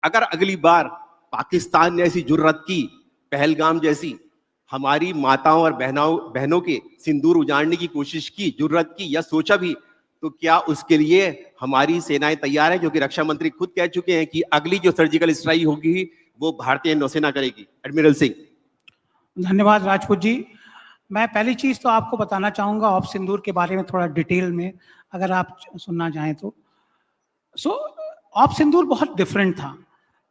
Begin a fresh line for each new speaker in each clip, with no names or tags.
अगर अगली बार पाकिस्तान ने ऐसी जुर्रत की, पहलगाम जैसी, हमारी माताओं और बहनों के सिंदूर उजाड़ने की कोशिश की, जुर्रत की या सोचा भी, तो क्या उसके लिए हमारी सेनाएं तैयार है? क्योंकि रक्षा मंत्री खुद कह चुके हैं कि अगली जो सर्जिकल स्ट्राइक होगी वो भारतीय नौसेना करेगी। एडमिरल सिंह।
धन्यवाद राजपूत जी। मैं पहली चीज़ तो आपको बताना चाहूँगा ऑप सिंदूर के बारे में थोड़ा डिटेल में, अगर आप सुनना चाहें तो। ऑप सिंदूर बहुत डिफरेंट था।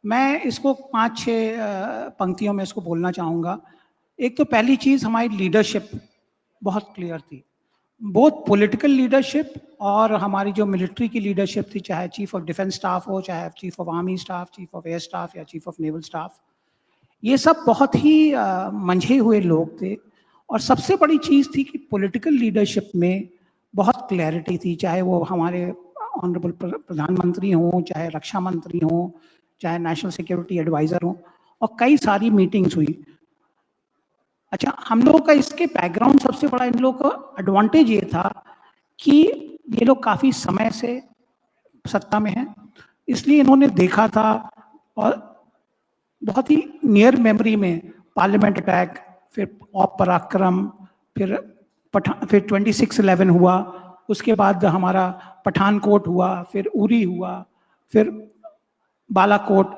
मैं इसको 5-6 पंक्तियों में इसको बोलना चाहूँगा। एक तो पहली चीज़, हमारी लीडरशिप बहुत क्लियर थी, बोथ पॉलिटिकल लीडरशिप और हमारी जो मिलिट्री की लीडरशिप थी, चाहे चीफ ऑफ डिफेंस स्टाफ हो, चाहे chief of army staff, chief of air staff या चीफ ऑफ नेवल स्टाफ, ये सब बहुत ही मंझे हुए लोग थे। और सबसे बड़ी चीज़ थी कि पॉलिटिकल लीडरशिप में बहुत क्लैरिटी थी, चाहे वो हमारे ऑनरेबल प्रधानमंत्री हों, चाहे रक्षा मंत्री हों, चाहे नेशनल सिक्योरिटी एडवाइज़र हों, और कई सारी मीटिंग्स हुई। अच्छा, हम लोगों का इसके बैकग्राउंड, सबसे बड़ा इन लोगों का एडवांटेज ये था कि ये लोग काफ़ी समय से सत्ता में हैं, इसलिए इन्होंने देखा था और बहुत ही नियर मेमोरी में पार्लियामेंट अटैक, फिर ऑप पराक्रम, फिर 26/11 हुआ, उसके बाद हमारा पठानकोट हुआ, फिर उरी हुआ, फिर बालाकोट।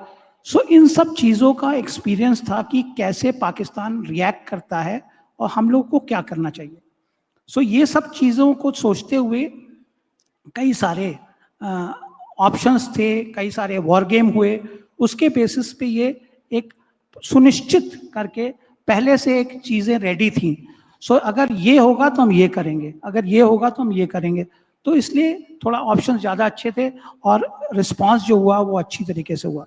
इन सब चीज़ों का एक्सपीरियंस था कि कैसे पाकिस्तान रिएक्ट करता है और हम लोग को क्या करना चाहिए। ये सब चीज़ों को सोचते हुए कई सारे ऑप्शंस थे, कई सारे वॉर गेम हुए। उसके बेसिस पे ये एक सुनिश्चित करके पहले से एक चीज़ें रेडी थी। अगर ये होगा तो हम ये करेंगे, अगर ये होगा तो हम ये करेंगे। तो इसलिए थोड़ा ऑप्शन ज़्यादा अच्छे थे और रिस्पांस जो हुआ वो अच्छी तरीके से हुआ।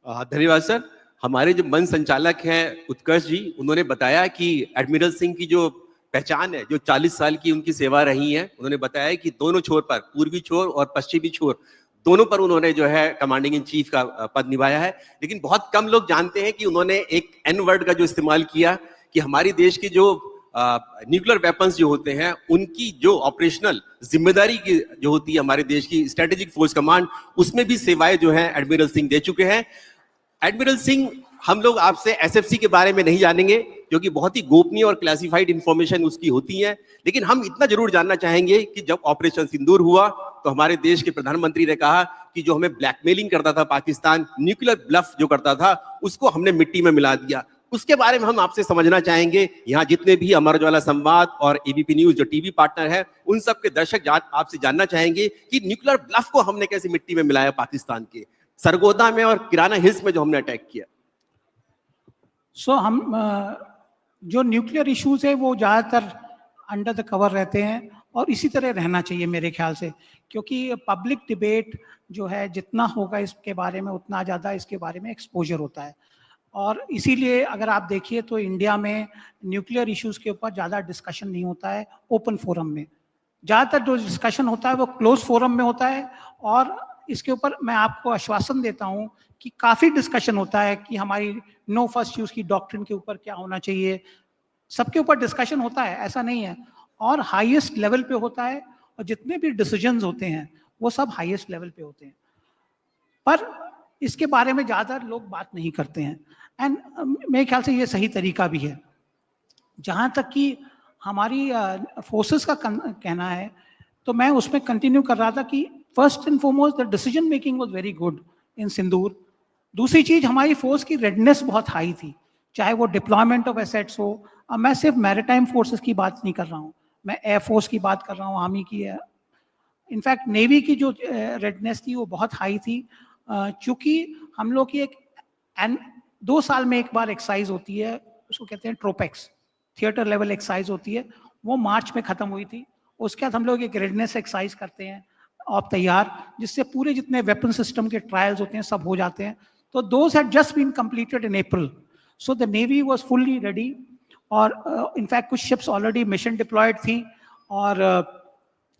धन्यवाद सर। हमारे जो मन संचालक हैं उत्कर्ष जी, उन्होंने बताया कि एडमिरल सिंह की जो पहचान है, जो 40 साल की उनकी सेवा रही है, उन्होंने बताया कि दोनों छोर पर, पूर्वी छोर और पश्चिमी छोर, दोनों पर उन्होंने जो है कमांडिंग इन चीफ का पद निभाया है। लेकिन बहुत कम लोग जानते हैं कि उन्होंने एक एन वर्ड का जो इस्तेमाल किया, कि हमारी देश की जो न्यूक्लियर वेपन्स जो होते हैं, उनकी जो ऑपरेशनल जिम्मेदारी की जो होती है हमारे देश की स्ट्रेटेजिक फोर्स कमांड, उसमें भी सेवाएं जो है एडमिरल सिंह दे चुके हैं। एडमिरल सिंह, हम लोग आपसे एसएफसी के बारे में नहीं जानेंगे क्योंकि बहुत ही गोपनीय और क्लासिफाइड इंफॉर्मेशन उसकी होती है, लेकिन हम इतना जरूर जानना चाहेंगे कि जब ऑपरेशन सिंदूर हुआ तो हमारे देश के प्रधानमंत्री ने कहा कि जो हमें ब्लैकमेलिंग करता था पाकिस्तान, न्यूक्लियर ब्लफ जो करता था, उसको हमने मिट्टी में मिला दिया। उसके बारे में हम आपसे समझना चाहेंगे। यहाँ जितने भी अमर उजाला संवाद और एबीपी न्यूज जो टीवी पार्टनर है, उन सब के दर्शक आपसे जानना चाहेंगे कि न्यूक्लियर ब्लफ को हमने कैसे मिट्टी में मिलाया पाकिस्तान के सरगोदा में और किराना हिल्स में जो हमने अटैक किया।
हम जो न्यूक्लियर इश्यूज है वो ज़्यादातर अंडर द कवर रहते हैं और इसी तरह रहना चाहिए मेरे ख्याल से, क्योंकि पब्लिक डिबेट जो है जितना होगा इसके बारे में, उतना ज़्यादा इसके बारे में एक्सपोजर होता है। और इसीलिए अगर आप देखिए तो इंडिया में न्यूक्लियर इश्यूज़ के ऊपर ज़्यादा डिस्कशन नहीं होता है ओपन फोरम में। ज़्यादातर जो डिस्कशन होता है वो क्लोज फोरम में होता है। और इसके ऊपर मैं आपको आश्वासन देता हूँ कि काफ़ी डिस्कशन होता है कि हमारी नो फर्स्ट यूज़ की डॉक्ट्रिन के ऊपर क्या होना चाहिए, सबके ऊपर डिस्कशन होता है, ऐसा नहीं है। और हाईएस्ट लेवल पे होता है और जितने भी डिसीजंस होते हैं वो सब हाईएस्ट लेवल पे होते हैं, पर इसके बारे में ज़्यादा लोग बात नहीं करते हैं। एंड मेरे ख्याल से ये सही तरीका भी है। जहाँ तक कि हमारी फोर्सेस का कहना है, तो मैं उसमें कंटिन्यू कर रहा था कि first and foremost the decision making was very good in Sindoor. दूसरी चीज़, हमारी फोर्स की रेडनेस बहुत हाई थी, चाहे वो डिप्लॉयमेंट ऑफ एसेट्स हो। अब मैं सिर्फ मैरीटाइम फोर्सेस की बात नहीं कर रहा हूँ, मैं एयरफोर्स की बात कर रहा हूँ, आर्मी की है, इनफैक्ट नेवी की जो रेडनेस थी वो बहुत हाई थी। चूँकि हम लोग की एक 2 साल में एक बार एक्सरसाइज होती है, उसको कहते हैं ट्रोपेक्स, थिएटर लेवल एक्सरसाइज होती है, वो मार्च में ख़त्म हुई थी। उसके बाद हम लोग एक रेडनेस एक्सरसाइज करते हैं आप तैयार, जिससे पूरे जितने वेपन सिस्टम के ट्रायल्स होते हैं सब हो जाते हैं। तो those had just been completed in April, so the navy was fully ready. और इनफैक्ट कुछ शिप्स ऑलरेडी मिशन डिप्लॉयड थी और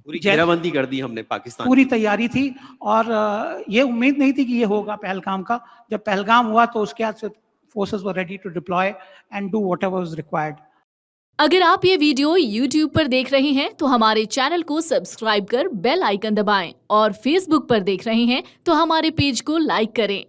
पूरी घेराबंदी कर दी हमने पाकिस्तान,
पूरी तैयारी थी। और ये उम्मीद नहीं थी कि ये होगा पहलगाम का। जब पहलगाम हुआ तो उसके बाद से forces were ready to deploy and do whatever was required.
अगर आप ये वीडियो YouTube पर देख रहे हैं तो हमारे चैनल को सब्सक्राइब कर बेल आइकन दबाएं और Facebook पर देख रहे हैं तो हमारे पेज को लाइक करें।